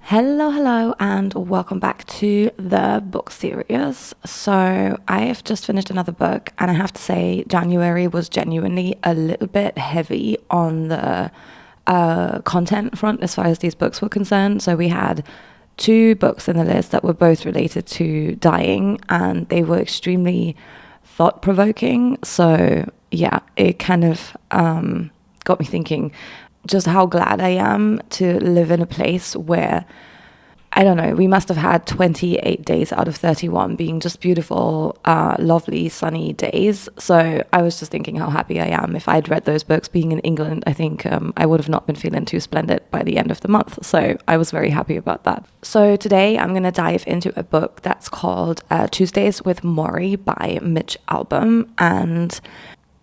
Hello, and welcome back to the book series. So, I have just finished another book, and I have to say, January was genuinely a little bit heavy on the content front as far as these books were concerned. So, we had two books in the list that were both related to dying, and they were extremely thought provoking. So, yeah, it kind of got me thinking just how glad I am to live in a place where, I don't know, we must have had 28 days out of 31 being just beautiful, lovely, sunny days. So I was just thinking how happy I am. If I'd read those books being in England, I think I would have not been feeling too splendid by the end of the month. So I was very happy about that. So today I'm going to dive into a book that's called Tuesdays with Morrie by Mitch Albom. And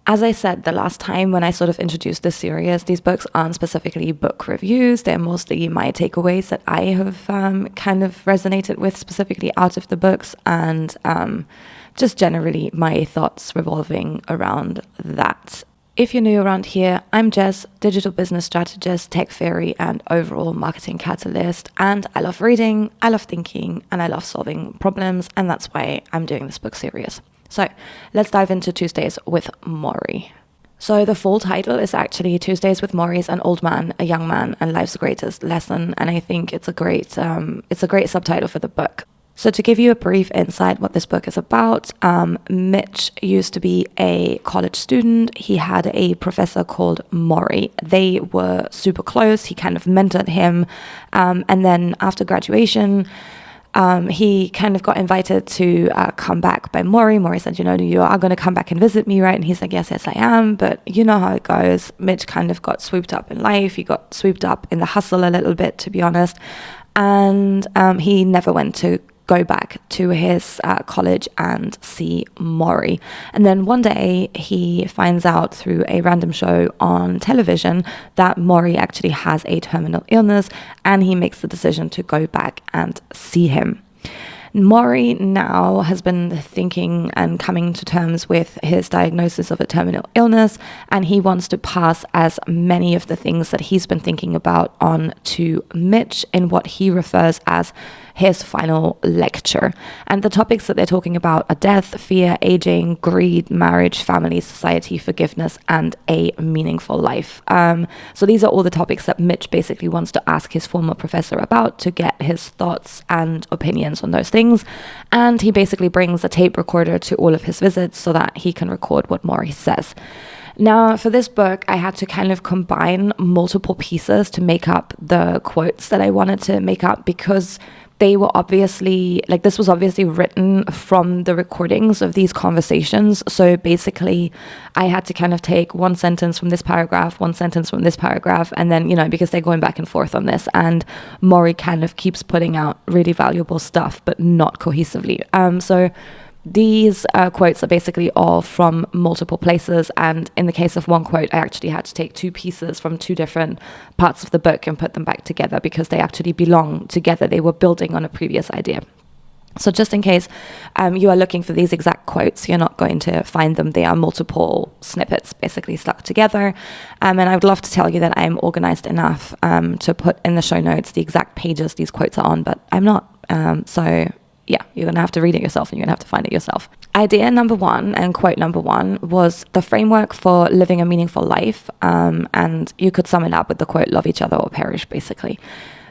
as I said the last time when I sort of introduced this series, these books aren't specifically book reviews. They're mostly my takeaways that I have kind of resonated with specifically out of the books, and just generally my thoughts revolving around that. If you're new around here, I'm Jess, digital business strategist, tech fairy, and overall marketing catalyst. And I love reading, I love thinking, and I love solving problems. And that's why I'm doing this book series. So let's dive into Tuesdays with Morrie. So the full title is actually Tuesdays with Morrie's an Old Man, a Young Man, and Life's Greatest Lesson. And I think it's a great subtitle for the book. So to give you a brief insight what this book is about, Mitch used to be a college student. He had a professor called Morrie. They were super close. He kind of mentored him. And then after graduation, he kind of got invited to come back by Morrie. Morrie said, you are going to come back and visit me, right? And he's like, yes, I am. But you know how it goes. Mitch kind of got swooped up in life. He got swooped up in the hustle a little bit, to be honest. And he never went to go back to his college and see Morrie. And then one day he finds out through a random show on television that Morrie actually has a terminal illness, and he makes the decision to go back and see him. Morrie now has been thinking and coming to terms with his diagnosis of a terminal illness, and he wants to pass as many of the things that he's been thinking about on to Mitch in what he refers as his final lecture. And the topics that they're talking about are death, fear, aging, greed, marriage, family, society, forgiveness, and a meaningful life. So these are all the topics that Mitch basically wants to ask his former professor about to get his thoughts and opinions on those things. And he basically brings a tape recorder to all of his visits so that he can record what Morrie says. Now, for this book, I had to kind of combine multiple pieces to make up the quotes that I wanted to make up, because they were obviously, this was obviously written from the recordings of these conversations. So basically, I had to kind of take one sentence from this paragraph, one sentence from this paragraph, and then, because they're going back and forth on this, and Morrie kind of keeps putting out really valuable stuff, but not cohesively. So these quotes are basically all from multiple places, and in the case of one quote, I actually had to take two pieces from two different parts of the book and put them back together because they actually belong together. They were building on a previous idea. So just in case you are looking for these exact quotes, you're not going to find them. They are multiple snippets basically stuck together. And I would love to tell you that I'm organized enough to put in the show notes the exact pages these quotes are on, but I'm not. So yeah, you're going to have to read it yourself, and you're going to have to find it yourself. Idea number one and quote number one was the framework for living a meaningful life. And you could sum it up with the quote, love each other or perish, basically.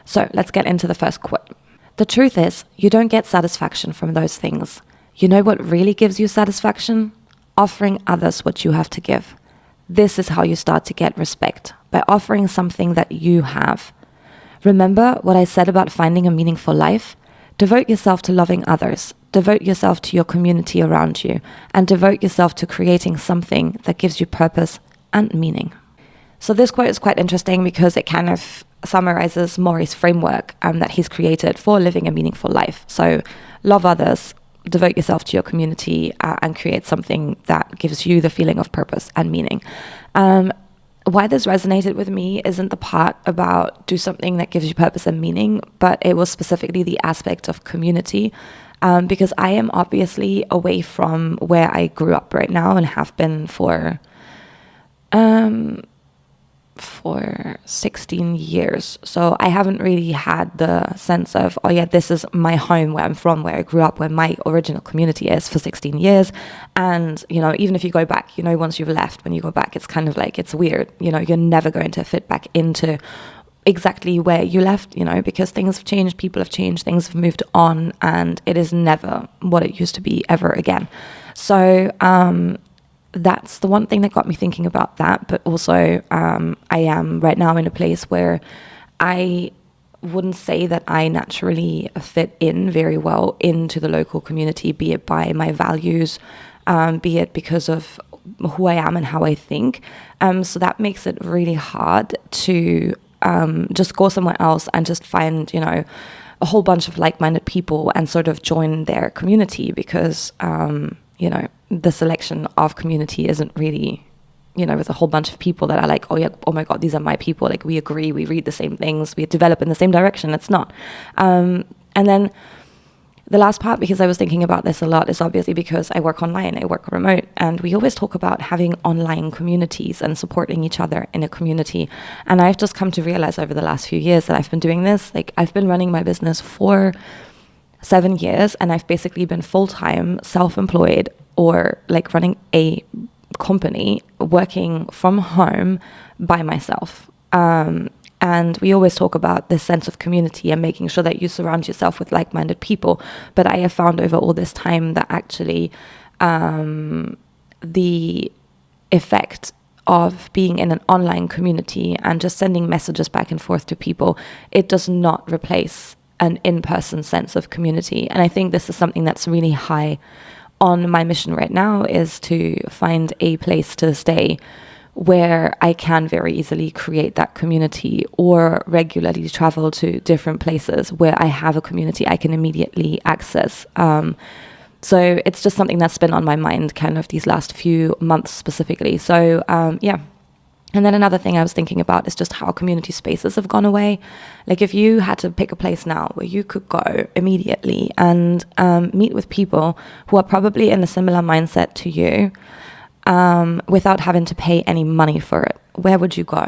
So let's get into the first quote. The truth is, you don't get satisfaction from those things. You know what really gives you satisfaction? Offering others what you have to give. This is how you start to get respect, by offering something that you have. Remember what I said about finding a meaningful life? Devote yourself to loving others, devote yourself to your community around you, and devote yourself to creating something that gives you purpose and meaning. So this quote is quite interesting because it kind of summarizes Morrie's framework that he's created for living a meaningful life. So love others, devote yourself to your community, and create something that gives you the feeling of purpose and meaning. Why this resonated with me isn't the part about do something that gives you purpose and meaning, but it was specifically the aspect of community, because I am obviously away from where I grew up right now and have been for for 16 years. So I haven't really had the sense of, oh yeah, this is my home, where I'm from, where I grew up, where my original community is, for 16 years. And, you know, even if you go back, you know, once you've left, when you go back, it's kind of like, it's weird, you know, you're never going to fit back into exactly where you left, you know, because things have changed, people have changed, things have moved on, and it is never what it used to be ever again. So, that's the one thing that got me thinking about that. But also, I am right now in a place where I wouldn't say that I naturally fit in very well into the local community, be it by my values, be it because of who I am and how I think. So that makes it really hard to just go somewhere else and just find, you know, a whole bunch of like-minded people and sort of join their community, because you know, the selection of community isn't really, you know, with a whole bunch of people that are like, oh yeah, oh my God, these are my people. Like, we agree, we read the same things, we develop in the same direction. It's not. And then the last part, because I was thinking about this a lot, is obviously because I work online, I work remote, and we always talk about having online communities and supporting each other in a community. And I've just come to realize over the last few years that I've been doing this. Like, I've been running my business for 7 years, and I've basically been full-time, self-employed, or like running a company, working from home by myself. And we always talk about this sense of community and making sure that you surround yourself with like-minded people. But I have found over all this time that actually the effect of being in an online community and just sending messages back and forth to people, it does not replace an in-person sense of community. And I think this is something that's really high on my mission right now, is to find a place to stay where I can very easily create that community, or regularly travel to different places where I have a community I can immediately access. So it's just something that's been on my mind kind of these last few months specifically. So yeah. And then another thing I was thinking about is just how community spaces have gone away. Like, if you had to pick a place now where you could go immediately and meet with people who are probably in a similar mindset to you, without having to pay any money for it, where would you go?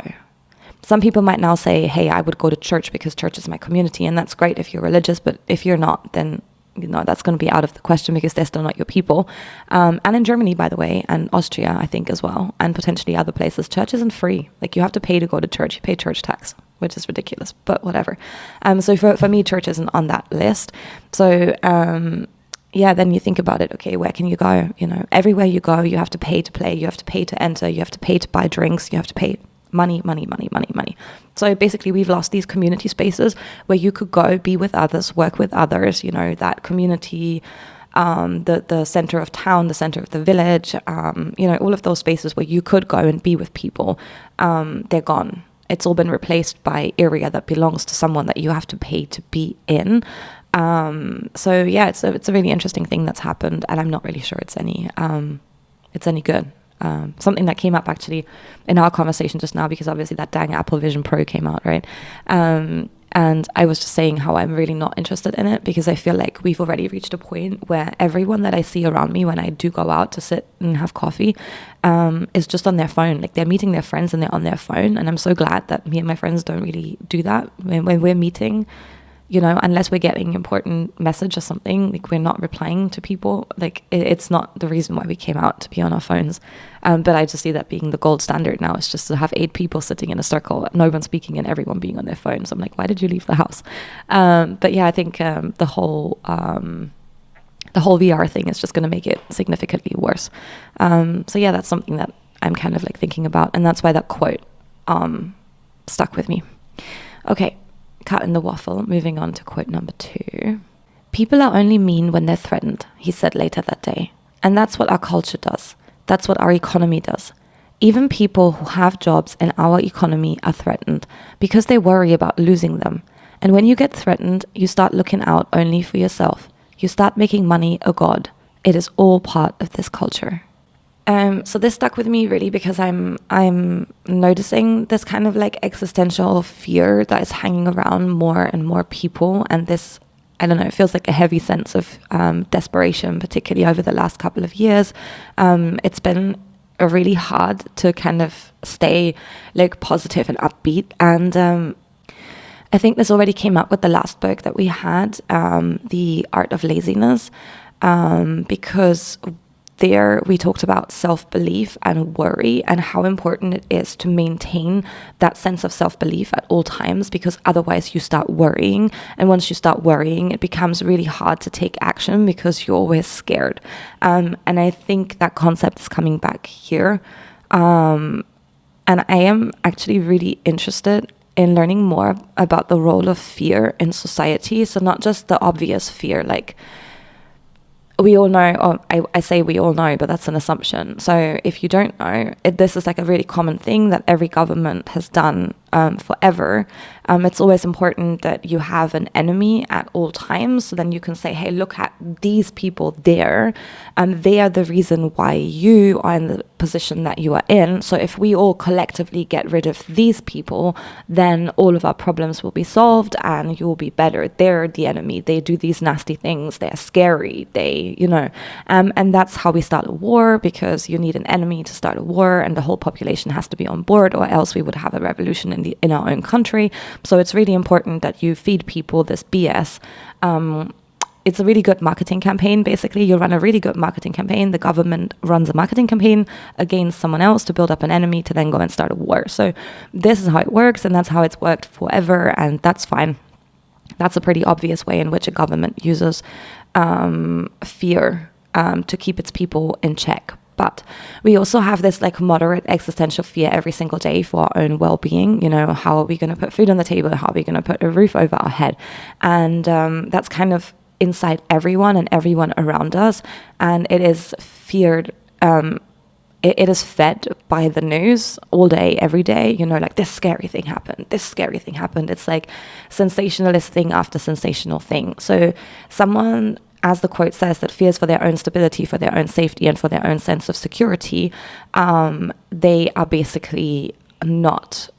Some people might now say, hey, I would go to church because church is my community, and that's great if you're religious, but if you're not, then, you know, that's going to be out of the question, because they're still not your people. And in Germany, by the way, and Austria, I think as well, and potentially other places, church isn't free. Like, you have to pay to go to church. You pay church tax, which is ridiculous, but whatever. So for me, church isn't on that list. So yeah, then you think about it, okay, where can you go? You know, everywhere you go, you have to pay to play, you have to pay to enter, you have to pay to buy drinks, you have to pay money. So basically, we've lost these community spaces where you could go, be with others, work with others, you know, that community, the center of town, the center of the village, you know, all of those spaces where you could go and be with people, they're gone. It's all been replaced by area that belongs to someone that you have to pay to be in. So yeah, it's a really interesting thing that's happened, and I'm not really sure it's any good. Something that came up actually in our conversation just now, because obviously that dang Apple Vision Pro came out, right? And I was just saying how I'm really not interested in it, because I feel like we've already reached a point where everyone that I see around me when I do go out to sit and have coffee is just on their phone. Like, they're meeting their friends and they're on their phone. And I'm so glad that me and my friends don't really do that when we're meeting. You know, unless we're getting important message or something, like, we're not replying to people. Like, it's not the reason why we came out, to be on our phones. But I just see that being the gold standard now. It's just to have 8 people sitting in a circle, no one speaking, and everyone being on their phones. I'm like, why did you leave the house? But yeah, I think the whole VR thing is just going to make it significantly worse. So yeah, that's something that I'm kind of like thinking about, and that's why that quote stuck with me. Okay. Cut in the waffle, moving on to quote number 2. People are only mean when they're threatened, he said later that day. And that's what our culture does. That's what our economy does. Even people who have jobs in our economy are threatened because they worry about losing them. And when you get threatened, you start looking out only for yourself. You start making money a god. It is all part of this culture. So this stuck with me really because I'm noticing this kind of like existential fear that is hanging around more and more people, and this, I don't know, it feels like a heavy sense of desperation, particularly over the last couple of years. It's been really hard to kind of stay like positive and upbeat. And I think this already came up with the last book that we had, The Art of Laziness, because there we talked about self-belief and worry and how important it is to maintain that sense of self-belief at all times, because otherwise you start worrying. And once you start worrying, it becomes really hard to take action because you're always scared. And I think that concept is coming back here. And I am actually really interested in learning more about the role of fear in society. So not just the obvious fear, like we all know, or I say we all know, but that's an assumption. So if you don't know, this is like a really common thing that every government has done forever. It's always important that you have an enemy at all times. So then you can say, hey, look at these people there. They are the reason why you are in the position that you are in. So if we all collectively get rid of these people, then all of our problems will be solved and you will be better. They're the enemy. They do these nasty things. They're scary. And that's how we start a war, because you need an enemy to start a war, and the whole population has to be on board, or else we would have a revolution in our own country. So it's really important that you feed people this BS. It's a really good marketing campaign. Basically, you run a really good marketing campaign. The government runs a marketing campaign against someone else to build up an enemy to then go and start a war. So this is how it works, and that's how it's worked forever, and that's fine. That's a pretty obvious way in which a government uses fear to keep its people in check. But we also have this like moderate existential fear every single day for our own well-being. How are we going to put food on the table? How are we going to put a roof over our head? And that's kind of inside everyone and everyone around us. And it is feared. It is fed by the news all day, every day, like this scary thing happened, this scary thing happened. It's like sensationalist thing after sensational thing. So someone, as the quote says, that fears for their own stability, for their own safety, and for their own sense of security, they are basically not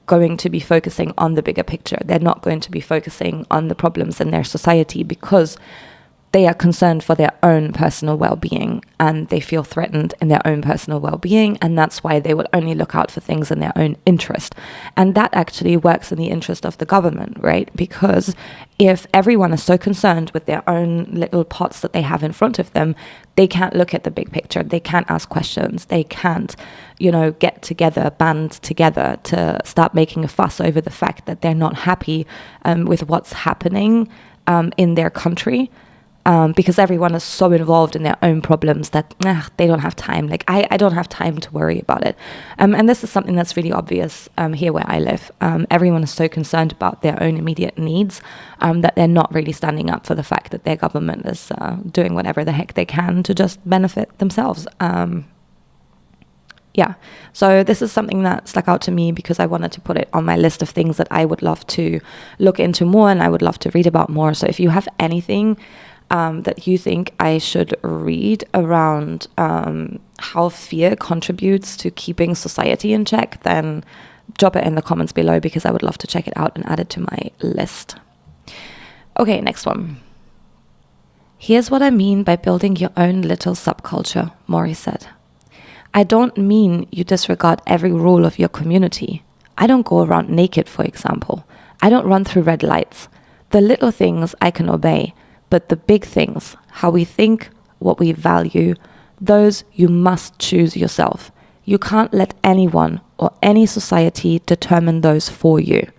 going to be focusing on the bigger picture. They're not going to be focusing on the problems in their society because they are concerned for their own personal well-being, and they feel threatened in their own personal well-being, and that's why they will only look out for things in their own interest. And that actually works in the interest of the government, right? Because if everyone is so concerned with their own little pots that they have in front of them, they can't look at the big picture. They can't ask questions. They can't, get together, band together to start making a fuss over the fact that they're not happy with what's happening in their country. Because everyone is so involved in their own problems that they don't have time. Like I don't have time to worry about it. And this is something that's really obvious here where I live. Everyone is so concerned about their own immediate needs that they're not really standing up for the fact that their government is doing whatever the heck they can to just benefit themselves. So this is something that stuck out to me because I wanted to put it on my list of things that I would love to look into more and I would love to read about more. So if you have anything that you think I should read around how fear contributes to keeping society in check, then drop it in the comments below because I would love to check it out and add it to my list. Okay, next one. Here's what I mean by building your own little subculture, Morrie said. I don't mean you disregard every rule of your community. I don't go around naked, for example. I don't run through red lights. The little things I can obey, but the big things, how we think, what we value, those you must choose yourself. You can't let anyone or any society determine those for you.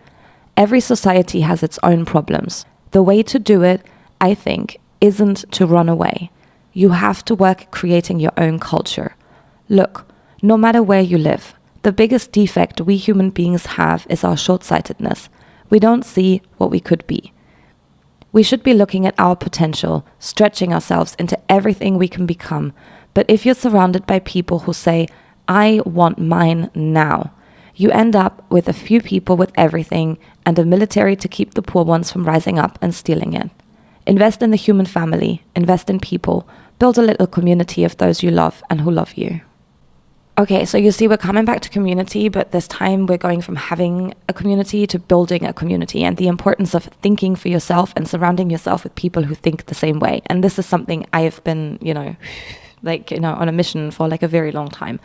Every society has its own problems. The way to do it, I think, isn't to run away. You have to work creating your own culture. Look, no matter where you live, the biggest defect we human beings have is our short-sightedness. We don't see what we could be. We should be looking at our potential, stretching ourselves into everything we can become. But if you're surrounded by people who say, I want mine now, you end up with a few people with everything and a military to keep the poor ones from rising up and stealing it. Invest in the human family, invest in people, build a little community of those you love and who love you. Okay, so you see we're coming back to community, but this time we're going from having a community to building a community and the importance of thinking for yourself and surrounding yourself with people who think the same way. And this is something I have been, like, on a mission for like a very long time.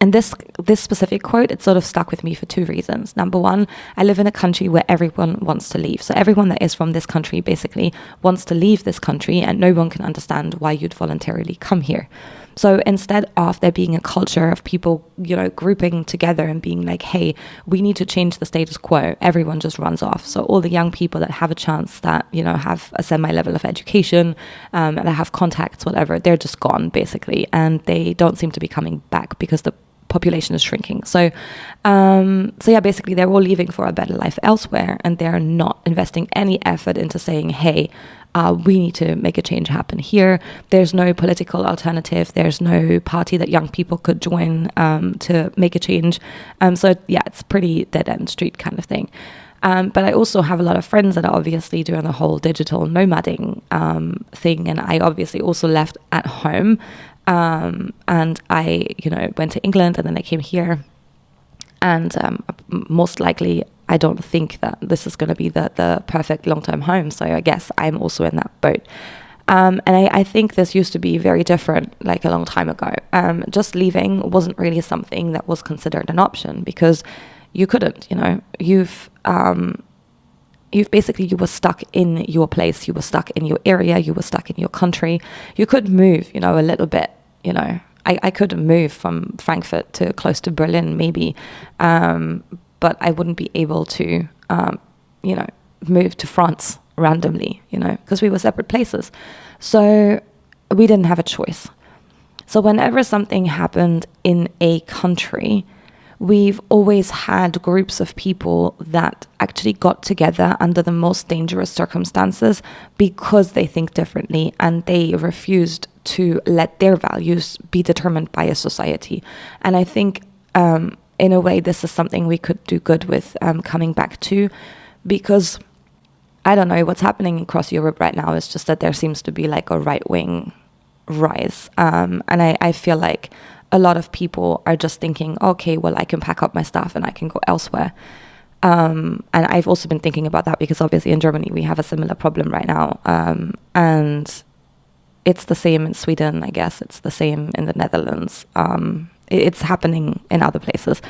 And this specific quote, it sort of stuck with me for two reasons. Number one, I live in a country where everyone wants to leave. So everyone that is from this country basically wants to leave this country, and no one can understand why you'd voluntarily come here. So instead of there being a culture of people, grouping together and being like, hey, we need to change the status quo, everyone just runs off. So all the young people that have a chance, that, have a semi-level of education, that have contacts, whatever, they're just gone basically. And they don't seem to be coming back because the population is shrinking. So yeah, basically they're all leaving for a better life elsewhere, and they're not investing any effort into saying, hey, we need to make a change happen here. There's no political alternative. There's no party that young people could join to make a change. So yeah, it's pretty dead end street kind of thing. But I also have a lot of friends that are obviously doing the whole digital nomading thing, and I obviously also left at home. And I, went to England, and then I came here, and most likely I don't think that this is going to be the perfect long-term home. So I guess I'm also in that boat. And I think this used to be very different, like a long time ago. Just leaving wasn't really something that was considered an option, because you couldn't, you've basically, you were stuck in your place, you were stuck in your area, you were stuck in your country. You could move, a little bit, I could move from Frankfurt to close to Berlin maybe, but I wouldn't be able to, move to France randomly, because we were separate places. So we didn't have a choice. So whenever something happened in a country, we've always had groups of people that actually got together under the most dangerous circumstances because they think differently, and they refused to let their values be determined by a society. And I think in a way this is something we could do good with coming back to, because I don't know, what's happening across Europe right now is just that there seems to be like a right-wing rise. And I feel like a lot of people are just thinking, okay, well, I can pack up my stuff and I can go elsewhere. And I've also been thinking about that because obviously in Germany we have a similar problem right now. And it's the same in Sweden, I guess. It's the same in the Netherlands. It's happening in other places.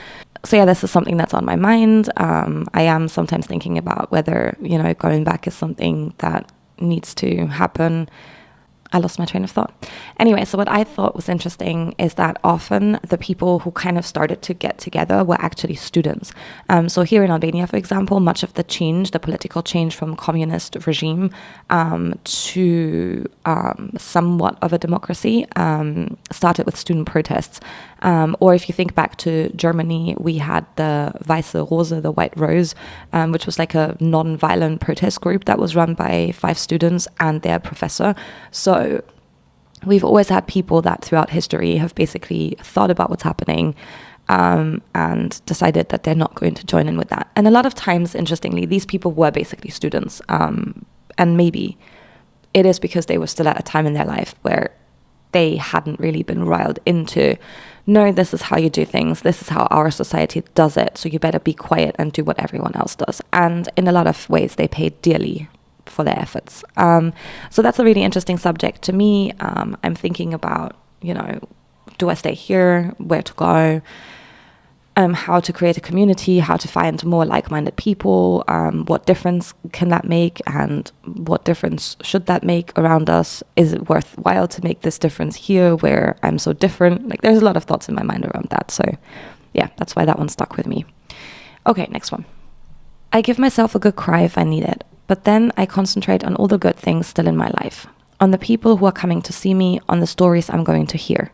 So yeah, this is something that's on my mind. I am sometimes thinking about whether, going back is something that needs to happen. I lost my train of thought. Anyway, so what I thought was interesting is that often the people who kind of started to get together were actually students. So here in Albania, for example, much of the change, the political change from communist regime to somewhat of a democracy started with student protests. Or if you think back to Germany, we had the Weiße Rose, the White Rose, which was like a non-violent protest group that was run by 5 students and their professor. So we've always had people that throughout history have basically thought about what's happening and decided that they're not going to join in with that. And a lot of times, interestingly, these people were basically students. And maybe it is because they were still at a time in their life where they hadn't really been riled into, no, this is how you do things. This is how our society does it. So you better be quiet and do what everyone else does. And in a lot of ways, they paid dearly for their efforts. So that's a really interesting subject to me. I'm thinking about, do I stay here? Where to go? How to create a community, how to find more like-minded people, what difference can that make, and what difference should that make around us? Is it worthwhile to make this difference here where I'm so different? Like, there's a lot of thoughts in my mind around that. So yeah, that's why that one stuck with me. Okay, next one. I give myself a good cry if I need it, but then I concentrate on all the good things still in my life, on the people who are coming to see me, on the stories I'm going to hear.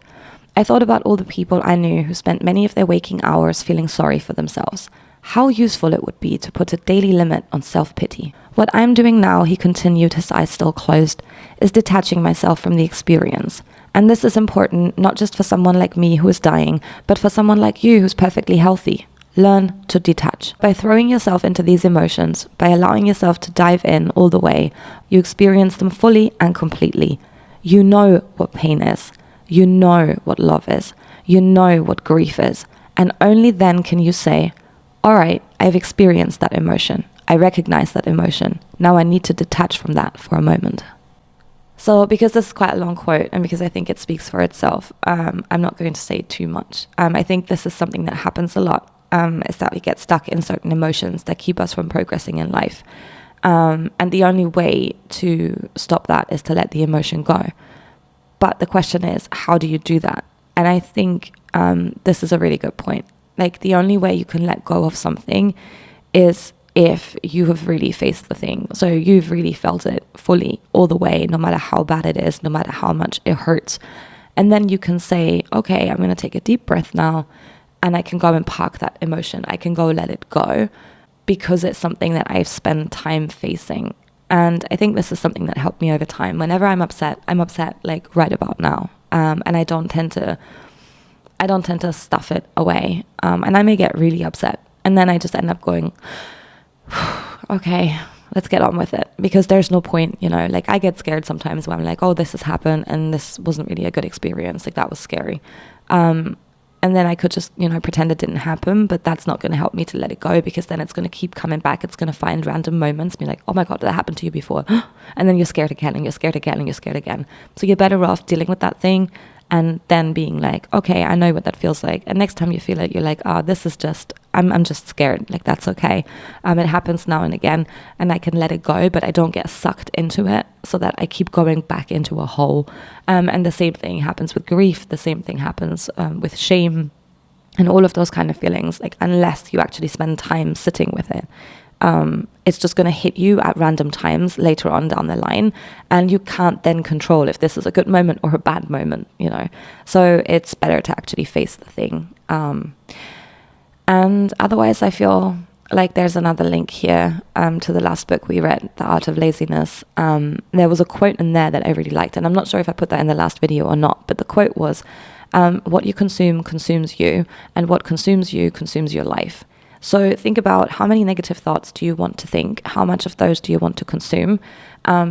I thought about all the people I knew who spent many of their waking hours feeling sorry for themselves. How useful it would be to put a daily limit on self-pity. What I'm doing now, he continued, his eyes still closed, is detaching myself from the experience. And this is important not just for someone like me who is dying, but for someone like you who's perfectly healthy. Learn to detach. By throwing yourself into these emotions, by allowing yourself to dive in all the way, you experience them fully and completely. You know what pain is. You know what love is. You know what grief is. And only then can you say, all right, I've experienced that emotion. I recognize that emotion. Now I need to detach from that for a moment. So because this is quite a long quote and because I think it speaks for itself, I'm not going to say too much. I think this is something that happens a lot, is that we get stuck in certain emotions that keep us from progressing in life. And the only way to stop that is to let the emotion go. But the question is, how do you do that? And I think this is a really good point. Like, the only way you can let go of something is if you have really faced the thing. So you've really felt it fully all the way, no matter how bad it is, no matter how much it hurts. And then you can say, okay, I'm going to take a deep breath now, and I can go and park that emotion. I can go let it go because it's something that I've spent time facing. And I think this is something that helped me over time. Whenever I'm upset like right about now. And I don't tend to stuff it away. And I may get really upset. And then I just end up going, okay, let's get on with it, because there's no point, like I get scared sometimes when I'm like, oh, this has happened and this wasn't really a good experience, like that was scary, and then I could just pretend it didn't happen, but that's not going to help me to let it go, because then it's going to keep coming back. It's going to find random moments, be like, oh my god, that happened to you before, and then you're scared again, and you're scared again, and you're scared again. So you're better off dealing with that thing and then being like, okay, I know what that feels like. And next time you feel it, you're like, oh, this is just, I'm just scared. Like, that's okay. It happens now and again, and I can let it go, but I don't get sucked into it so that I keep going back into a hole. And the same thing happens with grief. The same thing happens with shame and all of those kind of feelings. Like, unless you actually spend time sitting with it, it's just going to hit you at random times later on down the line, and you can't then control if this is a good moment or a bad moment, so it's better to actually face the thing. And otherwise, I feel like there's another link here to the last book we read, The Art of Laziness. There was a quote in there that I really liked, and I'm not sure if I put that in the last video or not, but the quote was, what you consume consumes you, and what consumes you consumes your life. So think about, how many negative thoughts do you want to think? How much of those do you want to consume?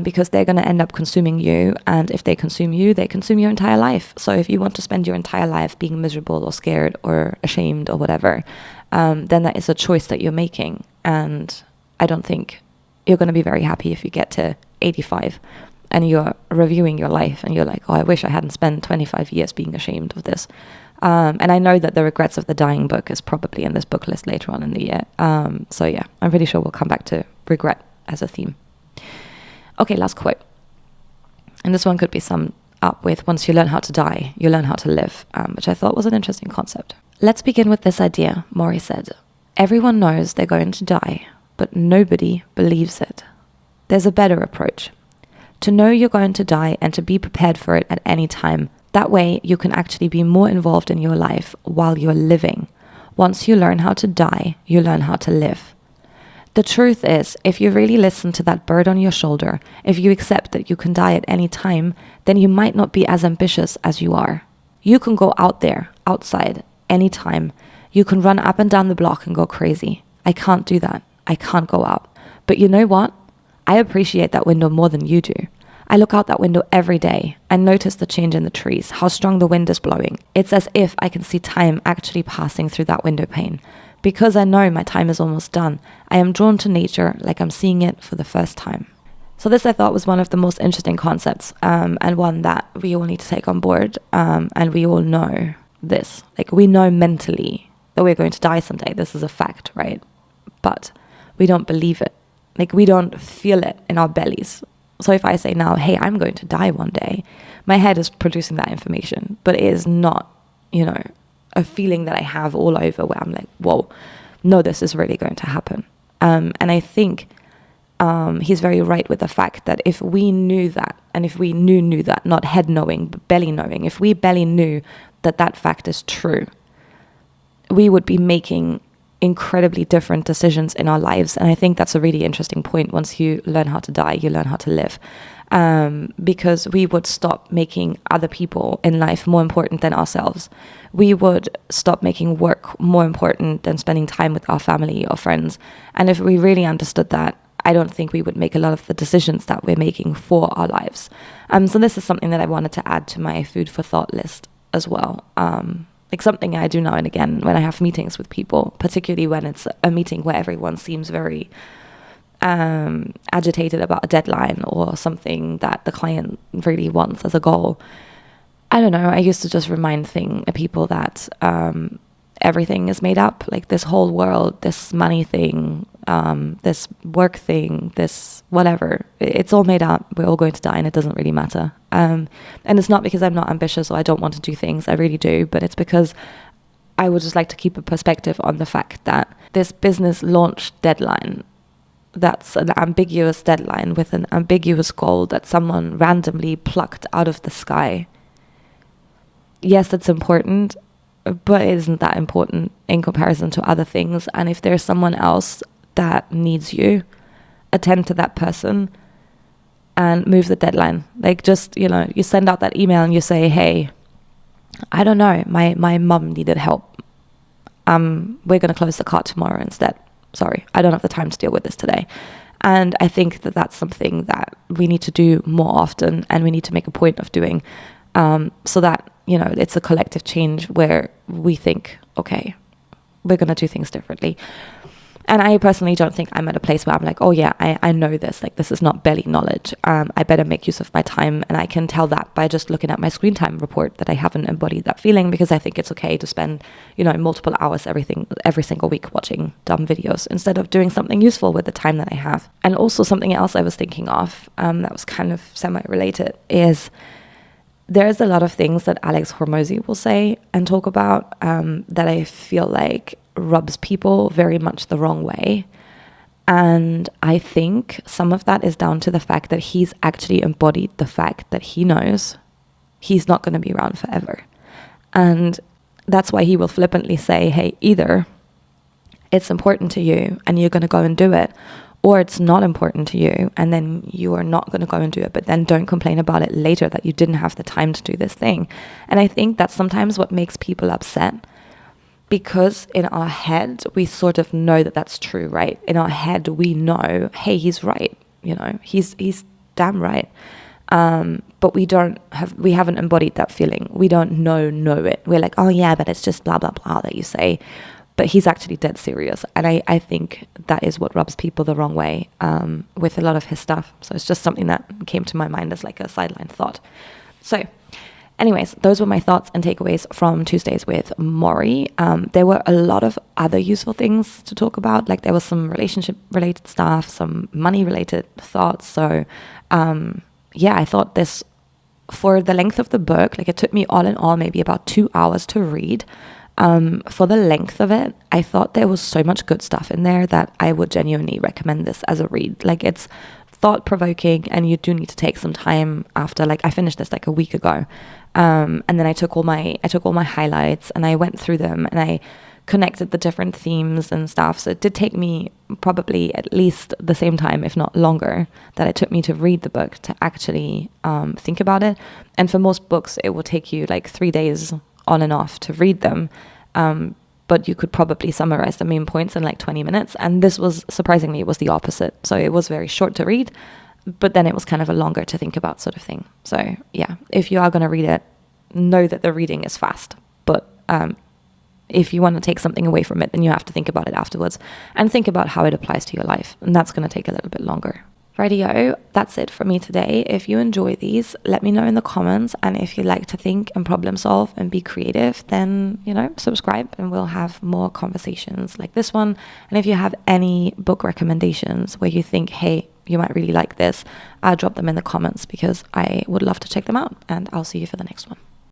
Because they're going to end up consuming you. And if they consume you, they consume your entire life. So if you want to spend your entire life being miserable or scared or ashamed or whatever, then that is a choice that you're making. And I don't think you're going to be very happy if you get to 85 and you're reviewing your life and you're like, oh, I wish I hadn't spent 25 years being ashamed of this. And I know that the regrets of the dying book is probably in this book list later on in the year. So yeah, I'm pretty sure we'll come back to regret as a theme. Okay, last quote. And this one could be summed up with, once you learn how to die, you learn how to live, which I thought was an interesting concept. Let's begin with this idea, Morrie said. Everyone knows they're going to die, but nobody believes it. There's a better approach. To know you're going to die and to be prepared for it at any time. That way, you can actually be more involved in your life while you're living. Once you learn how to die, you learn how to live. The truth is, if you really listen to that bird on your shoulder, if you accept that you can die at any time, then you might not be as ambitious as you are. You can go out there, outside, anytime. You can run up and down the block and go crazy. I can't do that. I can't go out. But you know what? I appreciate that window more than you do. I look out that window every day and notice the change in the trees, how strong the wind is blowing. It's as if I can see time actually passing through that window pane. Because I know my time is almost done, I am drawn to nature like I'm seeing it for the first time. So this, I thought, was one of the most interesting concepts, and one that we all need to take on board. And we all know this. Like, we know mentally that we're going to die someday. This is a fact, right? But we don't believe it. Like, we don't feel it in our bellies. So if I say now, hey, I'm going to die one day, my head is producing that information, but it is not, a feeling that I have all over where I'm like, whoa, no, this is really going to happen. And I think he's very right with the fact that if we knew that, and if we knew that, not head knowing, but belly knowing, if we belly knew that that fact is true, we would be making incredibly different decisions in our lives. And I think that's a really interesting point. Once you learn how to die, you learn how to live. Because we would stop making other people in life more important than ourselves. We would stop making work more important than spending time with our family or friends. And if we really understood that, I don't think we would make a lot of the decisions that we're making for our lives. So this is something that I wanted to add to my food for thought list as well. Like something I do now and again when I have meetings with people, particularly when it's a meeting where everyone seems very agitated about a deadline or something that the client really wants as a goal, I don't know, I used to just remind people that everything is made up. Like this whole world, this money thing, this work thing, this whatever, it's all made up. We're all going to die and it doesn't really matter. And it's not because I'm not ambitious or I don't want to do things. I really do. But it's because I would just like to keep a perspective on the fact that this business launch deadline, that's an ambiguous deadline with an ambiguous goal that someone randomly plucked out of the sky. Yes, it's important, but it isn't that important in comparison to other things. And if there's someone else that needs you, attend to that person and move the deadline. Like just, you send out that email and you say, hey, I don't know, my mum needed help. We're going to close the cart tomorrow instead. Sorry, I don't have the time to deal with this today. And I think that that's something that we need to do more often, and we need to make a point of doing, so that, it's a collective change where we think, okay, we're going to do things differently. And I personally don't think I'm at a place where I'm like, oh yeah, I know this. Like, this is not belly knowledge. I better make use of my time. And I can tell that by just looking at my screen time report that I haven't embodied that feeling, because I think it's okay to spend, multiple hours every single week watching dumb videos instead of doing something useful with the time that I have. And also something else I was thinking of that was kind of semi-related is there's a lot of things that Alex Hormozy will say and talk about that I feel like rubs people very much the wrong way. And I think some of that is down to the fact that he's actually embodied the fact that he knows he's not going to be around forever. And that's why he will flippantly say, hey, either it's important to you and you're going to go and do it, or it's not important to you and then you are not going to go and do it, but then don't complain about it later that you didn't have the time to do this thing. And I think that's sometimes what makes people upset, because in our head, we sort of know that that's true, right? In our head, we know, hey, he's right. He's damn right. But we haven't embodied that feeling. We don't know it. We're like, oh yeah, but it's just blah, blah, blah that you say. But he's actually dead serious. And I think that is what rubs people the wrong way with a lot of his stuff. So it's just something that came to my mind as like a sideline thought. So anyways, those were my thoughts and takeaways from Tuesdays with Morrie. There were a lot of other useful things to talk about. Like there was some relationship-related stuff, some money-related thoughts. So I thought this, for the length of the book, like it took me all in all maybe about 2 hours to read. For the length of it, I thought there was so much good stuff in there that I would genuinely recommend this as a read. Like it's thought-provoking, and you do need to take some time after. Like I finished this like a week ago. And then I took all my highlights and I went through them and I connected the different themes and stuff. So it did take me probably at least the same time, if not longer, that it took me to read the book to actually think about it. And for most books, it will take you like 3 days on and off to read them. But you could probably summarize the main points in like 20 minutes. And this was, surprisingly, it was the opposite. So it was very short to read, but then it was kind of a longer to think about sort of thing. So yeah, if you are going to read it, know that the reading is fast. But if you want to take something away from it, then you have to think about it afterwards and think about how it applies to your life. And that's going to take a little bit longer. Radio, that's it from me today. If you enjoy these, let me know in the comments. And if you like to think and problem solve and be creative, then, subscribe and we'll have more conversations like this one. And if you have any book recommendations where you think, hey, you might really like this, drop them in the comments, because I would love to check them out. And I'll see you for the next one.